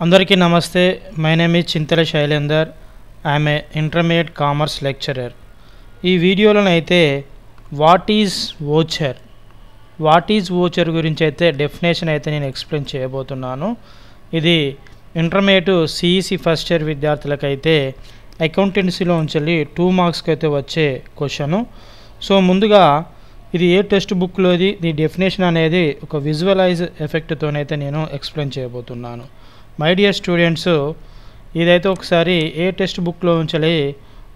అందరికీ నమస్తే. My name is Chintala Shailender. I'm a intermediate commerce lecturer. ఈ వీడియోలోనైతే వాట్ ఈజ్ వోచర్ గురించి అయితే డెఫినేషన్ అయితే నేను ఎక్స్ప్లెయిన్ చేయబోతున్నాను. ఇది ఇంటర్మీడియట్ సిఈసి ఫస్ట్ ఇయర్ విద్యార్థులకైతే అకౌంటెన్సీలో ఉంచి 2 మార్క్స్కి అయితే వచ్చే క్వశ్చను. సో ముందుగా ఇది ఏ టెక్స్ట్ బుక్లోది, ఈ డెఫినేషన్ అనేది ఒక విజువలైజ్ ఎఫెక్ట్తోనైతే నేను ఎక్స్ప్లెయిన్ చేయబోతున్నాను. మై డియర్ స్టూడెంట్స్, ఇదైతే ఒకసారి ఏ టెక్స్ట్ బుక్లో ఉంచాలి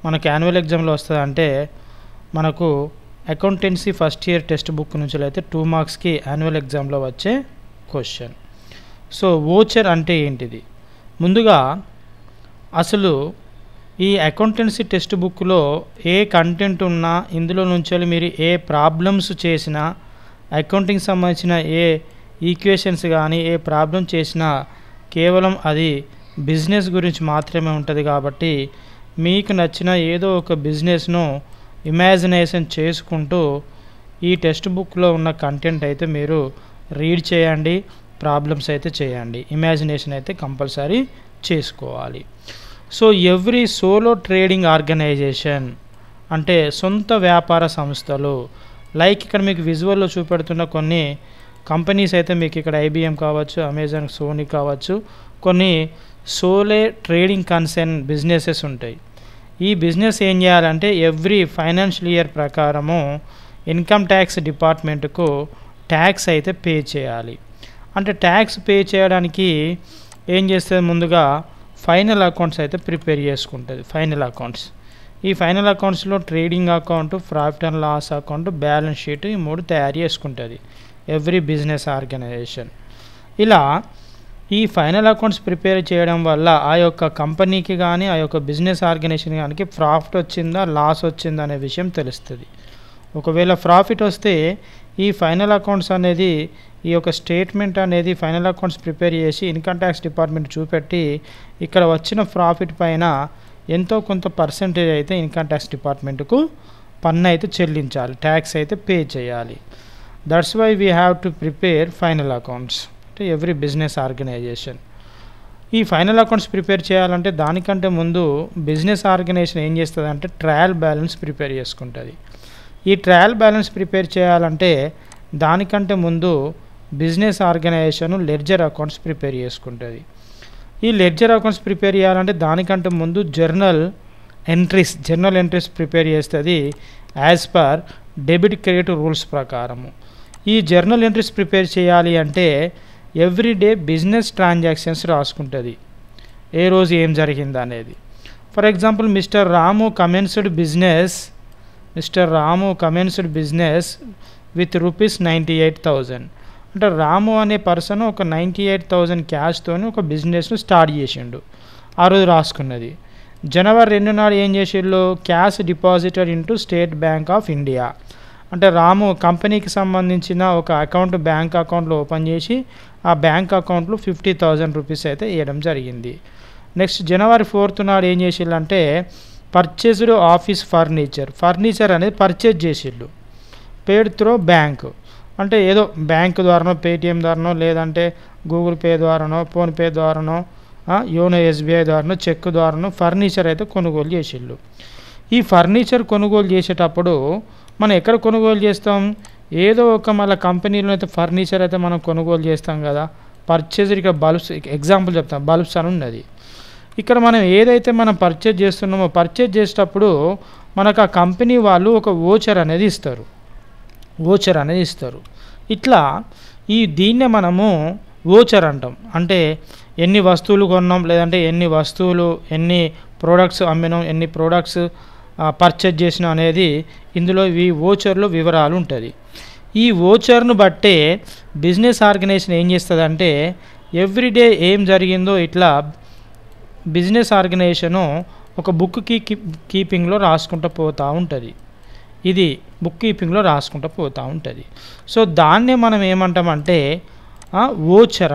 మనకు యాన్యువల్ ఎగ్జామ్లో వస్తుంది అంటే మనకు accountancy first year text book నుంచి అయితే 2 మార్క్స్కి యాన్యువల్ ఎగ్జామ్లో వచ్చే క్వశ్చన్. సో వోచర్ అంటే ఏంటిది? ముందుగా అసలు ఈ అకౌంటెన్సీ టెక్స్ట్ బుక్లో ఏ కంటెంట్ ఉన్నా, ఇందులో నుంచి మీరు ఏ ప్రాబ్లమ్స్ చేసినా, అకౌంటింగ్ సంబంధించిన ఏ ఈక్వేషన్స్ కానీ ఏ ప్రాబ్లం చేసినా కేవలం అది బిజినెస్ గురించి మాత్రమే ఉంటుంది. కాబట్టి మీకు నచ్చిన ఏదో ఒక బిజినెస్ను ఇమాజినేషన్ చేసుకుంటూ ఈ టెక్స్ట్ బుక్లో ఉన్న కంటెంట్ అయితే మీరు రీడ్ చేయండి, ప్రాబ్లమ్స్ అయితే చేయండి, ఇమాజినేషన్ అయితే కంపల్సరీ చేసుకోవాలి. So every solo trading organization అంటే సొంత వ్యాపార సంస్థలు, లైక్ ఇక్కడ మీకు విజువల్లో చూపెడుతున్న కొన్ని కంపెనీస్ అయితే మీకు ఇక్కడ ఐబిఎం కావచ్చు, అమెజాన్, సోనీ కావచ్చు, కొన్ని సోలే ట్రేడింగ్ కన్సర్న్ బిజినెసెస్ ఉంటాయి. ఈ బిజినెస్ ఏం చేయాలంటే ఎవ్రీ ఫైనాన్షియల్ ఇయర్ ప్రకారము ఇన్కమ్ ట్యాక్స్ డిపార్ట్మెంట్కు ట్యాక్స్ అయితే పే చేయాలి. అంటే ట్యాక్స్ పే చేయడానికి ఏం చేస్తుంది, ముందుగా ఫైనల్ అకౌంట్స్ అయితే ప్రిపేర్ చేసుకుంటుంది. ఫైనల్ అకౌంట్స్, ఈ ఫైనల్ అకౌంట్స్లో trading account, profit and loss account, balance sheet, ఈ 3 తయారు చేసుకుంటుంది ఎవ్రీ బిజినెస్ ఆర్గనైజేషన్. ఇలా ఈ ఫైనల్ అకౌంట్స్ ప్రిపేర్ చేయడం వల్ల ఆ యొక్క కంపెనీకి కానీ ఆ యొక్క బిజినెస్ ఆర్గనైజేషన్ కానీ ప్రాఫిట్ వచ్చిందా లాస్ వచ్చిందా అనే విషయం తెలుస్తుంది. ఒకవేళ ప్రాఫిట్ వస్తే ఈ ఫైనల్ అకౌంట్స్ అనేది, ఈ యొక్క స్టేట్మెంట్ అనేది ఫైనల్ అకౌంట్స్ ప్రిపేర్ చేసి ఇన్కమ్ ట్యాక్స్ డిపార్ట్మెంట్ చూపెట్టి ఇక్కడ వచ్చిన ప్రాఫిట్ పైన ఎంతో కొంత పర్సెంటేజ్ అయితే ఇన్కమ్ ట్యాక్స్ డిపార్ట్మెంట్కు పన్ను అయితే చెల్లించాలి, ట్యాక్స్ అయితే పే చేయాలి. That's why we have to prepare final accounts to every business organization. ఈ ఫైనల్ అకౌంట్స్ ప్రిపేర్ చేయాలంటే దానికంటే ముందు బిజినెస్ ఆర్గనైజేషన్ ఏం చేస్తుంది అంటే ట్రయల్ బ్యాలెన్స్ ప్రిపేర్ చేసుకుంటుంది. ఈ ట్రయల్ బ్యాలెన్స్ ప్రిపేర్ చేయాలంటే దానికంటే ముందు business organization ledger accounts prepare చేసుకుంటుంది. ఈ లెడ్జర్ అకౌంట్స్ ప్రిపేర్ చేయాలంటే దానికంటే ముందు జర్నల్ ఎంట్రీస్ ప్రిపేర్ చేస్తుంది as per debit credit rules ప్రకారము. ఈ జర్నల్ ఎంట్రీస్ ప్రిపేర్ చేయాలి అంటే ఎవ్రీడే బిజినెస్ ట్రాన్సాక్షన్స్ రాసుకుంటుంది, ఏ రోజు ఏం జరిగింది అనేది. For example mister Ramu commenced business with ₹98,000. అంటే రాము అనే పర్సన్ ఒక 98,000 క్యాష్తో ఒక బిజినెస్ను స్టార్ట్ చేసిండు, ఆ రోజు రాసుకున్నది. జనవరి 2 నాడు ఏం చేసిండు, cash deposited into state bank of India. అంటే రాము కంపెనీకి సంబంధించిన ఒక అకౌంట్ బ్యాంక్ అకౌంట్లో ఓపెన్ చేసి ఆ బ్యాంక్ అకౌంట్లో ₹50,000 అయితే వేయడం జరిగింది. నెక్స్ట్ జనవరి 4 నాడు ఏం చేసిండంటే పర్చేజ్డ్ ఆఫీస్ ఫర్నిచర్ అనేది పర్చేజ్ చేసిండు పేడ్ త్రో బ్యాంక్. అంటే ఏదో బ్యాంక్ ద్వారానో, పేటిఎం ద్వారానో, లేదంటే గూగుల్ పే ద్వారానో, ఫోన్పే ద్వారానో, యోనో ఎస్బీఐ ద్వారానో, చెక్ ద్వారానో ఫర్నిచర్ అయితే కొనుగోలు చేసిండు. ఈ ఫర్నిచర్ కొనుగోలు చేసేటప్పుడు మనం ఎక్కడ కొనుగోలు చేస్తాం, ఏదో ఒక మళ్ళీ కంపెనీలో అయితే ఫర్నిచర్ అయితే మనం కొనుగోలు చేస్తాం కదా. పర్చేజ్, ఇక్కడ బల్బ్స్ ఎగ్జాంపుల్ చెప్తాం, బల్బ్స్ అని ఉన్నది. ఇక్కడ మనం ఏదైతే మనం పర్చేజ్ చేస్తున్నామో పర్చేజ్ చేసేటప్పుడు మనకు ఆ కంపెనీ వాళ్ళు ఒక వోచర్ అనేది ఇస్తారు. ఇట్లా దీన్నే మనము వోచర్ అంటాం. అంటే ఎన్ని వస్తువులు కొన్నాం, లేదంటే ఎన్ని ప్రోడక్ట్స్ అమ్మినాం, ఎన్ని ప్రోడక్ట్స్ పర్చేజ్ చేసినాం అనేది ఇందులో ఈ వోచర్లో వివరాలు ఉంటుంది. ఈ వోచర్ను బట్టే బిజినెస్ ఆర్గనైజేషన్ ఏం చేస్తుంది అంటే ఎవ్రీడే ఏం జరిగిందో ఇట్లా బిజినెస్ ఆర్గనైజేషను ఒక బుక్ కీపింగ్లో రాసుకుంటూ పోతూ ఉంటుంది. ఇది బుక్ కీపింగ్లో రాసుకుంటూ పోతూ ఉంటుంది. సో దాన్నే మనం ఏమంటామంటే వోచర్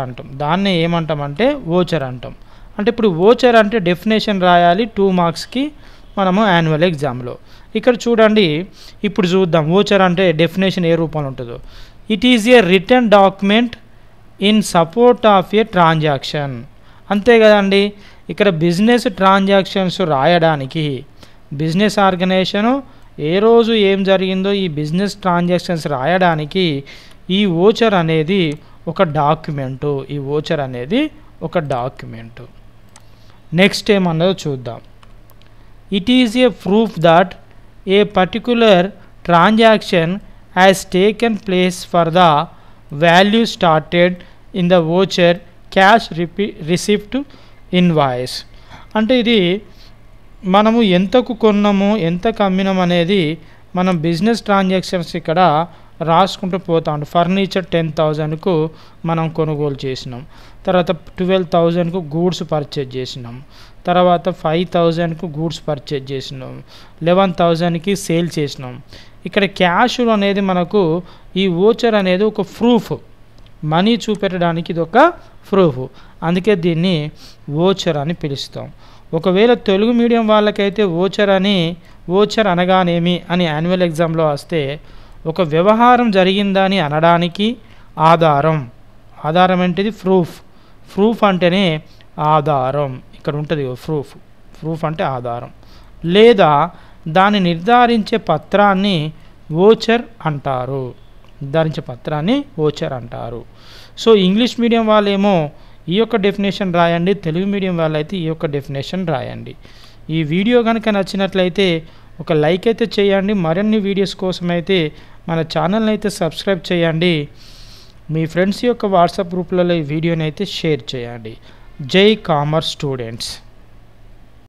అంటాం. అంటే ఇప్పుడు వోచర్ అంటే డెఫినేషన్ రాయాలి 2 మార్క్స్కి మనము యాన్యువల్ ఎగ్జామ్లో. ఇక్కడ చూడండి, ఇప్పుడు చూద్దాం వోచర్ అంటే డెఫినేషన్ ఏ రూపంలో ఉంటుందో. It is a written document in support of a transaction. అంతే కదండి. ఇక్కడ బిజినెస్ ట్రాన్సాక్షన్స్ రాయడానికి బిజినెస్ ఆర్గనైజేషను ఏ రోజు ఏం జరిగిందో ఈ బిజినెస్ ట్రాన్సాక్షన్స్ రాయడానికి ఈ వోచర్ అనేది ఒక డాక్యుమెంటు. ఈ వోచర్ అనేది ఒక డాక్యుమెంటు. నెక్స్ట్ ఏమన్నదో చూద్దాం. It is A proof that A particular transaction has taken place for the value started in the voucher cash receipt invoice. అంటే ఇది మనము ఎంతకు కొన్నాము ఎంతకు అమ్మినాం అనేది మనం బిజినెస్ ట్రాన్సాక్షన్స్ ఇక్కడ రాసుకుంటూ పోతాం. ఫర్నిచర్ 10,000కు మనం కొనుగోలు చేసినాం, తర్వాత 12,000కు గూడ్స్ పర్చేజ్ చేసినాం, తర్వాత 5,000కు గూడ్స్ పర్చేజ్ చేసినాం, 11,000కి సేల్ చేసినాం. ఇక్కడ క్యాష్ అనేది మనకు ఈ వోచర్ అనేది ఒక ప్రూఫ్, మనీ చూపెట్టడానికి ఇది ఒక ప్రూఫ్. అందుకే దీన్ని వోచర్ అని పిలుస్తాం. ఒకవేళ తెలుగు మీడియం వాళ్ళకైతే వోచర్ అనగానేమి అని యాన్యువల్ ఎగ్జామ్లో వస్తే ఒక వ్యవహారం జరిగిందని అనడానికి ఆధారం ఏంటిది? ప్రూఫ్ అంటేనే ఆధారం. ఇక్కడ ఉంటుంది ప్రూఫ్ అంటే ఆధారం, లేదా దాన్ని నిర్ధారించే పత్రాన్ని వోచర్ అంటారు. సో ఇంగ్లీష్ మీడియం వాళ్ళేమో ఈ యొక్క డెఫినేషన్ రాయండి, తెలుగు మీడియం వాళ్ళైతే ఈ యొక్క డెఫినేషన్ రాయండి. ఈ వీడియో కనుక నచ్చినట్లయితే ఒక లైక్ అయితే చేయండి. మరిన్ని వీడియోస్ కోసం అయితే మన ఛానల్ని అయితే సబ్స్క్రైబ్ చేయండి. మీ ఫ్రెండ్స్ యొక్క వాట్సాప్ గ్రూప్లలో ఈ వీడియోని అయితే షేర్ చేయండి. జై కామర్స్ స్టూడెంట్స్.